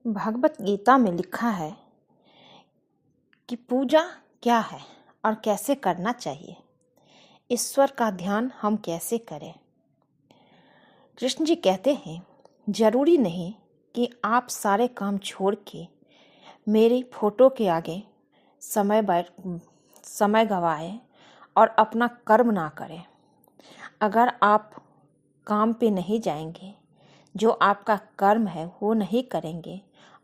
भगवत गीता में लिखा है कि पूजा क्या है और कैसे करना चाहिए। ईश्वर का ध्यान हम कैसे करें। कृष्ण जी कहते हैं, जरूरी नहीं कि आप सारे काम छोड़ के मेरी फोटो के आगे समय गवाएं और अपना कर्म ना करें। अगर आप काम पे नहीं जाएंगे, जो आपका कर्म है वो नहीं करेंगे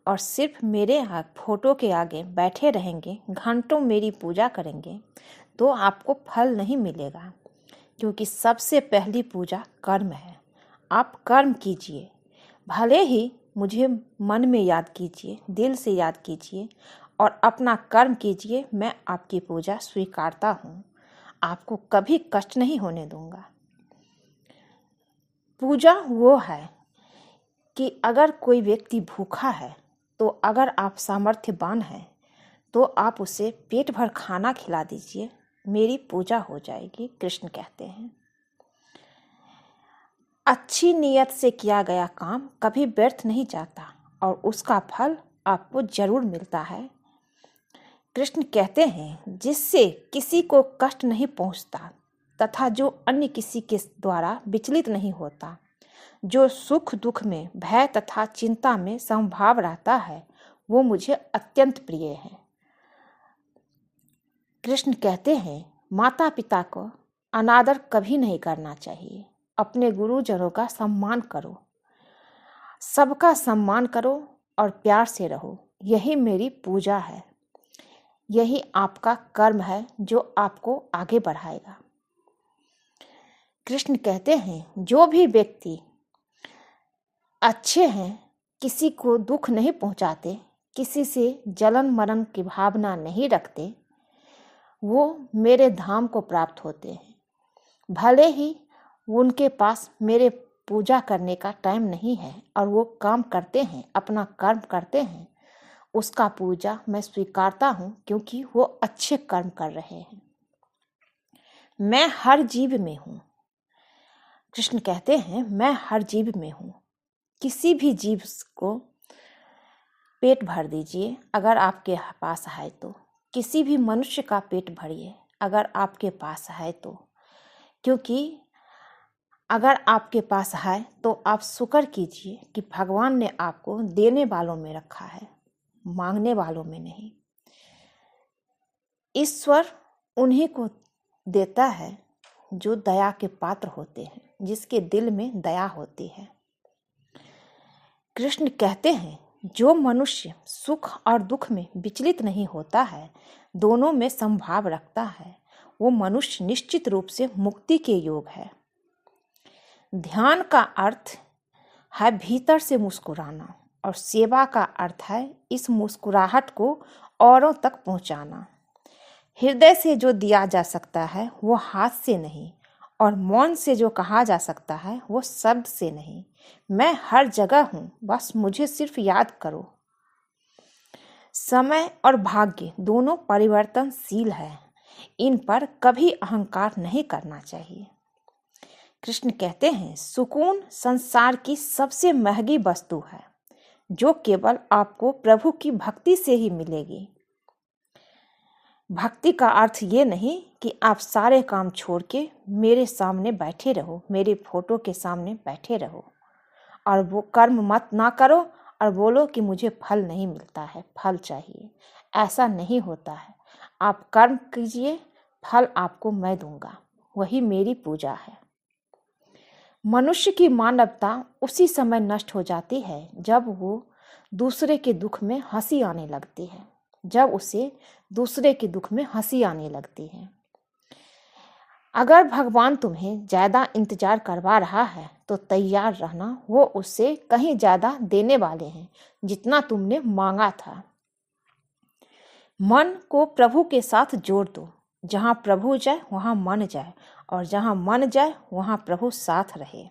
और सिर्फ मेरे फोटो के आगे बैठे रहेंगे, घंटों मेरी पूजा करेंगे, तो आपको फल नहीं मिलेगा। क्योंकि सबसे पहली पूजा कर्म है। आप कर्म कीजिए, भले ही मुझे मन में याद कीजिए, दिल से याद कीजिए और अपना कर्म कीजिए। मैं आपकी पूजा स्वीकारता हूँ, आपको कभी कष्ट नहीं होने दूंगा। पूजा वो है कि अगर कोई व्यक्ति भूखा है तो अगर आप सामर्थ्यवान हैं तो आप उसे पेट भर खाना खिला दीजिए, मेरी पूजा हो जाएगी। कृष्ण कहते हैं, अच्छी नीयत से किया गया काम कभी व्यर्थ नहीं जाता और उसका फल आपको जरूर मिलता है। कृष्ण कहते हैं, जिससे किसी को कष्ट नहीं पहुंचता तथा जो अन्य किसी के द्वारा विचलित नहीं होता, जो सुख दुख में, भय तथा चिंता में समभाव रहता है, वो मुझे अत्यंत प्रिय है। कृष्ण कहते हैं, माता पिता को अनादर कभी नहीं करना चाहिए। अपने गुरुजनों का सम्मान करो, सबका सम्मान करो और प्यार से रहो। यही मेरी पूजा है, यही आपका कर्म है जो आपको आगे बढ़ाएगा। कृष्ण कहते हैं, जो भी व्यक्ति अच्छे हैं, किसी को दुख नहीं पहुंचाते, किसी से जलन मरण की भावना नहीं रखते, वो मेरे धाम को प्राप्त होते हैं। भले ही उनके पास मेरे पूजा करने का टाइम नहीं है और वो काम करते हैं, अपना कर्म करते हैं, उसका पूजा मैं स्वीकारता हूँ क्योंकि वो अच्छे कर्म कर रहे हैं। मैं हर जीव में हूँ। कृष्ण कहते हैं, मैं हर जीव में हूँ। किसी भी जीव को पेट भर दीजिए अगर आपके पास है तो। किसी भी मनुष्य का पेट भरिए अगर आपके पास है तो। क्योंकि अगर आपके पास है तो आप शुक्र कीजिए कि भगवान ने आपको देने वालों में रखा है, मांगने वालों में नहीं। ईश्वर उन्हीं को देता है जो दया के पात्र होते हैं, जिसके दिल में दया होती है। कृष्ण कहते हैं, जो मनुष्य सुख और दुख में विचलित नहीं होता है, दोनों में समभाव रखता है, वो मनुष्य निश्चित रूप से मुक्ति के योग है। ध्यान का अर्थ है भीतर से मुस्कुराना और सेवा का अर्थ है इस मुस्कुराहट को औरों तक पहुंचाना। हृदय से जो दिया जा सकता है वो हाथ से नहीं, और मौन से जो कहा जा सकता है वो शब्द से नहीं। मैं हर जगह हूँ, बस मुझे सिर्फ याद करो। समय और भाग्य दोनों परिवर्तनशील है, इन पर कभी अहंकार नहीं करना चाहिए। कृष्ण कहते हैं, सुकून संसार की सबसे महंगी वस्तु है जो केवल आपको प्रभु की भक्ति से ही मिलेगी। भक्ति का अर्थ ये नहीं कि आप सारे काम छोड़ के मेरे सामने बैठे रहो, मेरे फोटो के सामने बैठे रहो और वो कर्म मत ना करो और बोलो कि मुझे फल नहीं मिलता है, फल चाहिए। ऐसा नहीं होता है। आप कर्म कीजिए, फल आपको मैं दूंगा, वही मेरी पूजा है। मनुष्य की मानवता उसी समय नष्ट हो जाती है जब वो दूसरे के दुख में हंसी आने लगती है, जब उसे दूसरे के दुख में हंसी आने लगती है। अगर भगवान तुम्हें ज्यादा इंतजार करवा रहा है तो तैयार रहना, वो उससे कहीं ज्यादा देने वाले हैं जितना तुमने मांगा था। मन को प्रभु के साथ जोड़ दो। जहाँ प्रभु जाए वहाँ मन जाए, और जहाँ मन जाए वहाँ प्रभु साथ रहे।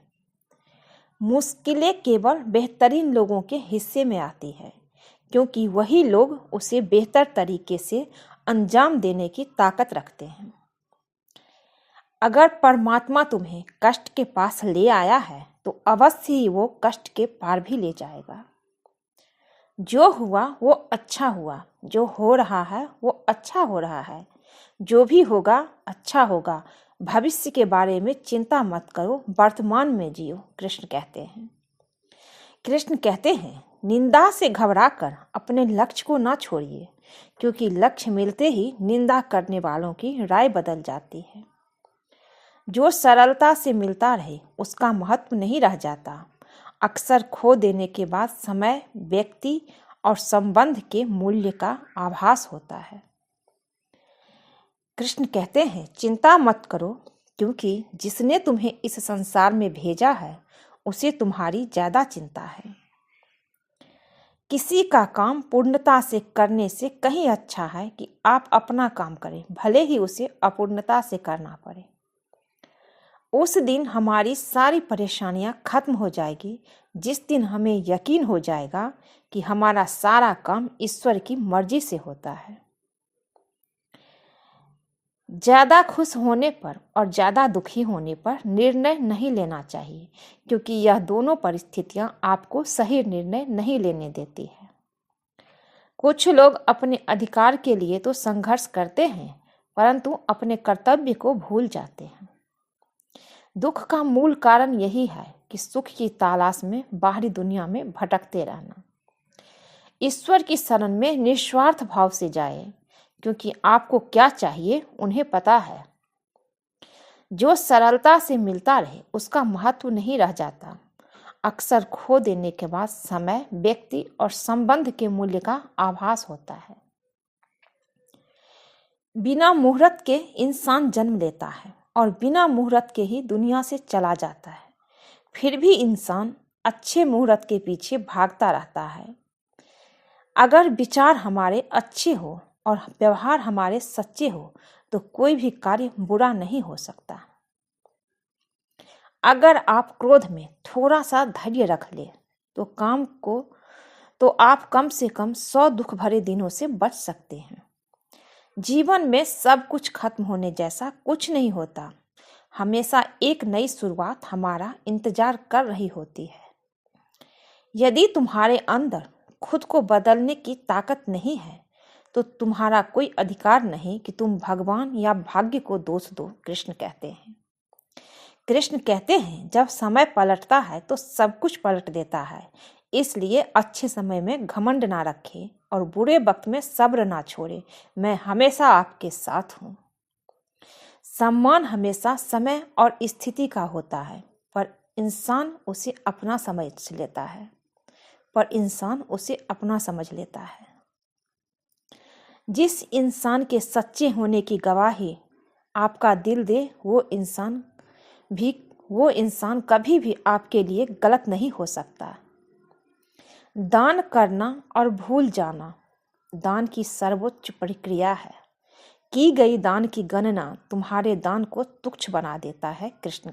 मुश्किलें केवल बेहतरीन लोगों के हिस्से में आती है, क्योंकि वही लोग उसे बेहतर तरीके से अंजाम देने की ताकत रखते हैं। अगर परमात्मा तुम्हें कष्ट के पास ले आया है तो अवश्य ही वो कष्ट के पार भी ले जाएगा। जो हुआ वो अच्छा हुआ, जो हो रहा है वो अच्छा हो रहा है, जो भी होगा अच्छा होगा। भविष्य के बारे में चिंता मत करो, वर्तमान में जियो, कृष्ण कहते हैं। कृष्ण कहते हैं, निंदा से घबराकर अपने लक्ष्य को ना छोड़िए, क्योंकि लक्ष्य मिलते ही निंदा करने वालों की राय बदल जाती है। जो सरलता से मिलता रहे उसका महत्व नहीं रह जाता। अक्सर खो देने के बाद समय, व्यक्ति और संबंध के मूल्य का आभास होता है। कृष्ण कहते हैं, चिंता मत करो, क्योंकि जिसने तुम्हें इस संसार में भेजा है उसे तुम्हारी ज्यादा चिंता है। किसी का काम पूर्णता से करने से कहीं अच्छा है कि आप अपना काम करें, भले ही उसे अपूर्णता से करना पड़े। उस दिन हमारी सारी परेशानियां खत्म हो जाएगी, जिस दिन हमें यकीन हो जाएगा कि हमारा सारा काम ईश्वर की मर्जी से होता है। ज्यादा खुश होने पर और ज्यादा दुखी होने पर निर्णय नहीं लेना चाहिए, क्योंकि यह दोनों परिस्थितियां आपको सही निर्णय नहीं लेने देती है। कुछ लोग अपने अधिकार के लिए तो संघर्ष करते हैं, परंतु अपने कर्तव्य को भूल जाते हैं। दुख का मूल कारण यही है कि सुख की तलाश में बाहरी दुनिया में भटकते रहना। ईश्वर की शरण में निस्वार्थ भाव से जाए, क्योंकि आपको क्या चाहिए उन्हें पता है। जो सरलता से मिलता रहे उसका महत्व नहीं रह जाता। अक्सर खो देने के बाद समय, व्यक्ति और संबंध के मूल्य का आभास होता है। बिना मुहूर्त के इंसान जन्म लेता है और बिना मुहूर्त के ही दुनिया से चला जाता है। फिर भी इंसान अच्छे मुहूर्त के पीछे भागता रहता है। अगर विचार हमारे अच्छे हो और व्यवहार हमारे सच्चे हो तो कोई भी कार्य बुरा नहीं हो सकता। अगर आप क्रोध में थोड़ा सा धैर्य रख ले तो आप कम से कम 100 दुख भरे दिनों से बच सकते हैं। जीवन में सब कुछ खत्म होने जैसा कुछ नहीं होता। हमेशा एक नई शुरुआत हमारा इंतजार कर रही होती है। यदि तुम्हारे अंदर खुद को बदलने की ताकत नहीं है तो तुम्हारा कोई अधिकार नहीं कि तुम भगवान या भाग्य को दोष दो, कृष्ण कहते हैं। कृष्ण कहते हैं, जब समय पलटता है तो सब कुछ पलट देता है। इसलिए अच्छे समय में घमंड ना रखें और बुरे वक्त में सब्र ना छोड़े। मैं हमेशा आपके साथ हूँ। सम्मान हमेशा समय और स्थिति का होता है, पर इंसान उसे अपना समझ लेता है। जिस इंसान के सच्चे होने की गवाही आपका दिल दे, वो इंसान कभी भी आपके लिए गलत नहीं हो सकता। दान करना और भूल जाना दान की सर्वोच्च प्रक्रिया है। की गई दान की गणना तुम्हारे दान को तुच्छ बना देता है, कृष्ण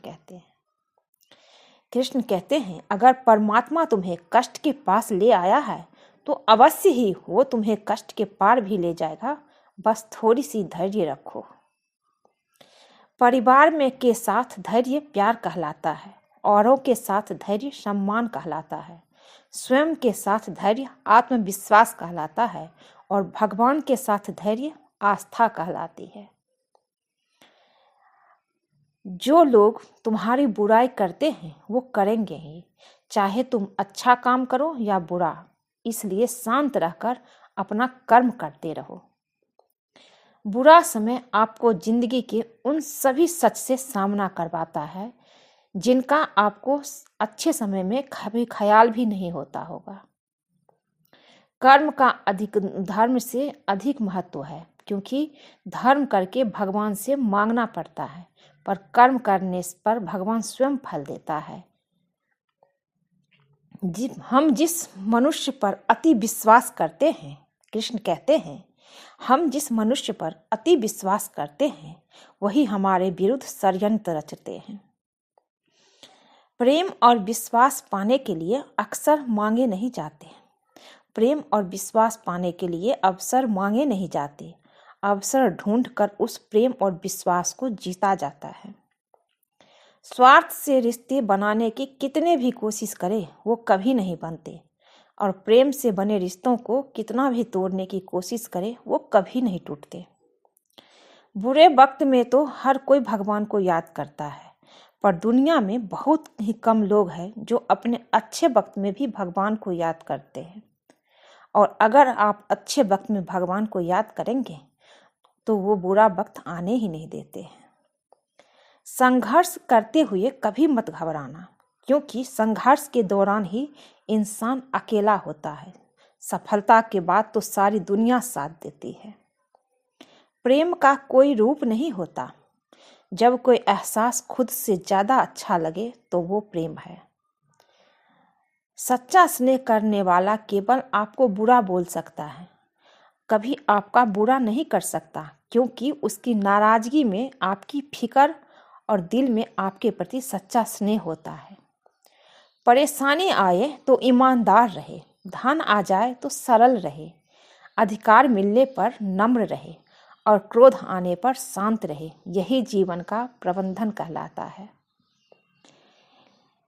कहते हैं, अगर परमात्मा तुम्हें कष्ट के पास ले आया है तो अवश्य ही वो तुम्हें कष्ट के पार भी ले जाएगा। बस थोड़ी सी धैर्य रखो। परिवार में के साथ धैर्य प्यार कहलाता है, औरों के साथ धैर्य सम्मान कहलाता है, स्वयं के साथ धैर्य आत्मविश्वास कहलाता है और भगवान के साथ धैर्य आस्था कहलाती है। जो लोग तुम्हारी बुराई करते हैं वो करेंगे ही, चाहे तुम अच्छा काम करो या बुरा। इसलिए शांत रहकर अपना कर्म करते रहो। बुरा समय आपको जिंदगी के उन सभी सच से सामना करवाता है जिनका आपको अच्छे समय में कभी ख्याल भी नहीं होता होगा। कर्म का धर्म से अधिक महत्व है, क्योंकि धर्म करके भगवान से मांगना पड़ता है, पर कर्म करने पर भगवान स्वयं फल देता है। हम जिस मनुष्य पर अति विश्वास करते हैं, कृष्ण कहते हैं, हम जिस मनुष्य पर अति विश्वास करते हैं वही हमारे विरुद्ध षड्यंत्र रचते हैं। प्रेम और विश्वास पाने के लिए अक्सर मांगे नहीं जाते। प्रेम और विश्वास पाने के लिए अवसर मांगे नहीं जाते। अवसर ढूंढकर उस प्रेम और विश्वास को जीता जाता है। स्वार्थ से रिश्ते बनाने की कितने भी कोशिश करें वो कभी नहीं बनते। और प्रेम से बने रिश्तों को कितना भी तोड़ने की कोशिश करे वो कभी नहीं टूटते। बुरे वक्त में तो हर कोई भगवान को याद करता है, पर दुनिया में बहुत ही कम लोग हैं जो अपने अच्छे वक्त में भी भगवान को याद करते हैं। और अगर आप अच्छे वक्त में भगवान को याद करेंगे तो वो बुरा वक्त आने ही नहीं देते हैं। संघर्ष करते हुए कभी मत घबराना, क्योंकि संघर्ष के दौरान ही इंसान अकेला होता है। सफलता के बाद तो सारी दुनिया साथ देती है। प्रेम का कोई रूप नहीं होता। जब कोई एहसास खुद से ज़्यादा अच्छा लगे तो वो प्रेम है। सच्चा स्नेह करने वाला केवल आपको बुरा बोल सकता है, कभी आपका बुरा नहीं कर सकता, क्योंकि उसकी नाराज़गी में आपकी फिक्र और दिल में आपके प्रति सच्चा स्नेह होता है। परेशानी आए तो ईमानदार रहे, धन आ जाए तो सरल रहे, अधिकार मिलने पर नम्र रहे और क्रोध आने पर शांत रहे। यही जीवन का प्रबंधन कहलाता है।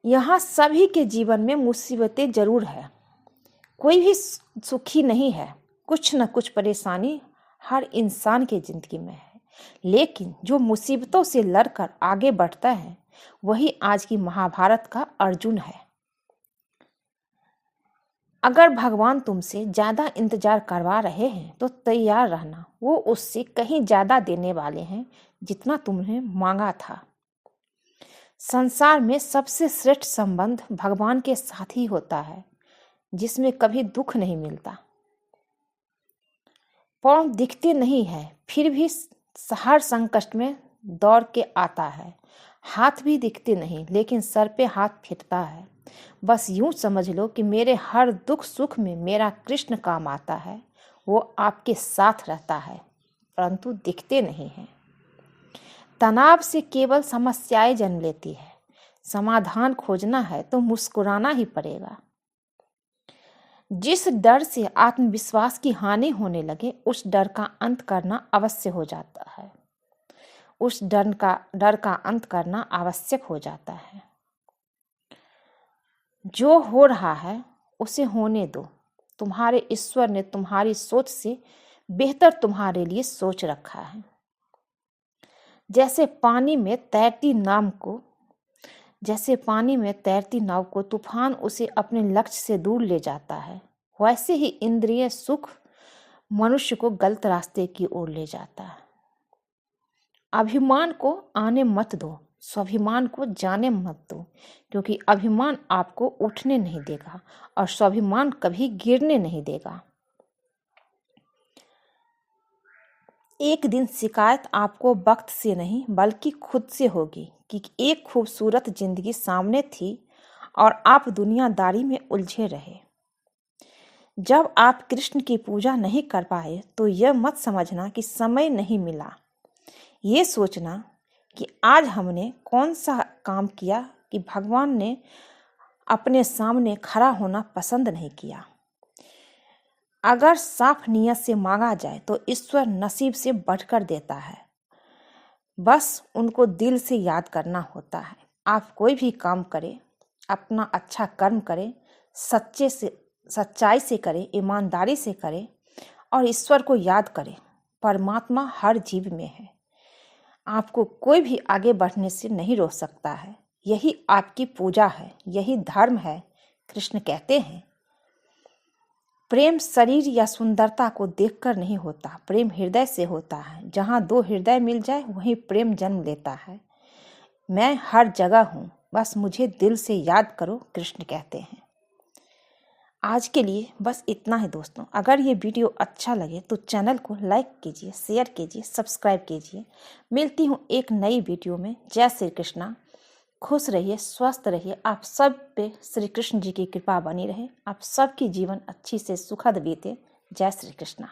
यहाँ सभी के जीवन में मुसीबतें जरूर है, कोई भी सुखी नहीं है। कुछ न कुछ परेशानी हर इंसान के जिंदगी में है, लेकिन जो मुसीबतों से लड़कर आगे बढ़ता है वही आज की महाभारत का अर्जुन है। अगर भगवान तुमसे ज़्यादा इंतजार करवा रहे हैं तो तैयार रहना, वो उससे कहीं ज़्यादा देने वाले हैं जितना तुमने मांगा था। संसार में सबसे श्रेष्ठ संबंध भगवान के साथ ही होता है, जिसमें कभी दुख नहीं मिलता। पाँव दिखते नहीं है, फिर भी हर संकट में दौड़ के आता है। हाथ भी दिखते नहीं, लेकिन सर पे हाथ फिरता है। बस यूं समझ लो कि मेरे हर दुख सुख में मेरा कृष्ण काम आता है। वो आपके साथ रहता है, परंतु दिखते नहीं हैं। तनाव से केवल समस्याएं जन्म लेती है। समाधान खोजना है तो मुस्कुराना ही पड़ेगा। जिस डर से आत्मविश्वास की हानि होने लगे, उस डर का अंत करना अवश्य हो जाता है। उस डर का अंत करना आवश्यक हो जाता है। जो हो रहा है उसे होने दो। तुम्हारे ईश्वर ने तुम्हारी सोच से बेहतर तुम्हारे लिए सोच रखा है। जैसे पानी में तैरती नाव को तूफान उसे अपने लक्ष्य से दूर ले जाता है, वैसे ही इंद्रिय सुख मनुष्य को गलत रास्ते की ओर ले जाता है। अभिमान को आने मत दो, स्वाभिमान को जाने मत दो, क्योंकि अभिमान आपको उठने नहीं देगा और स्वाभिमान कभी गिरने नहीं देगा। एक दिन शिकायत आपको वक्त से नहीं बल्कि खुद से होगी कि एक खूबसूरत जिंदगी सामने थी और आप दुनियादारी में उलझे रहे। जब आप कृष्ण की पूजा नहीं कर पाए तो यह मत समझना कि समय नहीं मिला। ये सोचना कि आज हमने कौन सा काम किया कि भगवान ने अपने सामने खड़ा होना पसंद नहीं किया। अगर साफ नियत से मांगा जाए तो ईश्वर नसीब से बढ़कर देता है। बस उनको दिल से याद करना होता है। आप कोई भी काम करें, अपना अच्छा कर्म करें, सच्चाई से करें, ईमानदारी से करें और ईश्वर को याद करें। परमात्मा हर जीव में है। आपको कोई भी आगे बढ़ने से नहीं रोक सकता है। यही आपकी पूजा है, यही धर्म है। कृष्ण कहते हैं, प्रेम शरीर या सुंदरता को देखकर नहीं होता, प्रेम हृदय से होता है। जहाँ दो हृदय मिल जाए वहीं प्रेम जन्म लेता है। मैं हर जगह हूँ, बस मुझे दिल से याद करो, कृष्ण कहते हैं। आज के लिए बस इतना ही दोस्तों। अगर ये वीडियो अच्छा लगे तो चैनल को लाइक कीजिए, शेयर कीजिए, सब्सक्राइब कीजिए। मिलती हूँ एक नई वीडियो में। जय श्री कृष्णा। खुश रहिए, स्वस्थ रहिए। आप सब पे श्री कृष्ण जी की कृपा बनी रहे। आप सबकी जीवन अच्छी से सुखद बीते। जय श्री कृष्णा।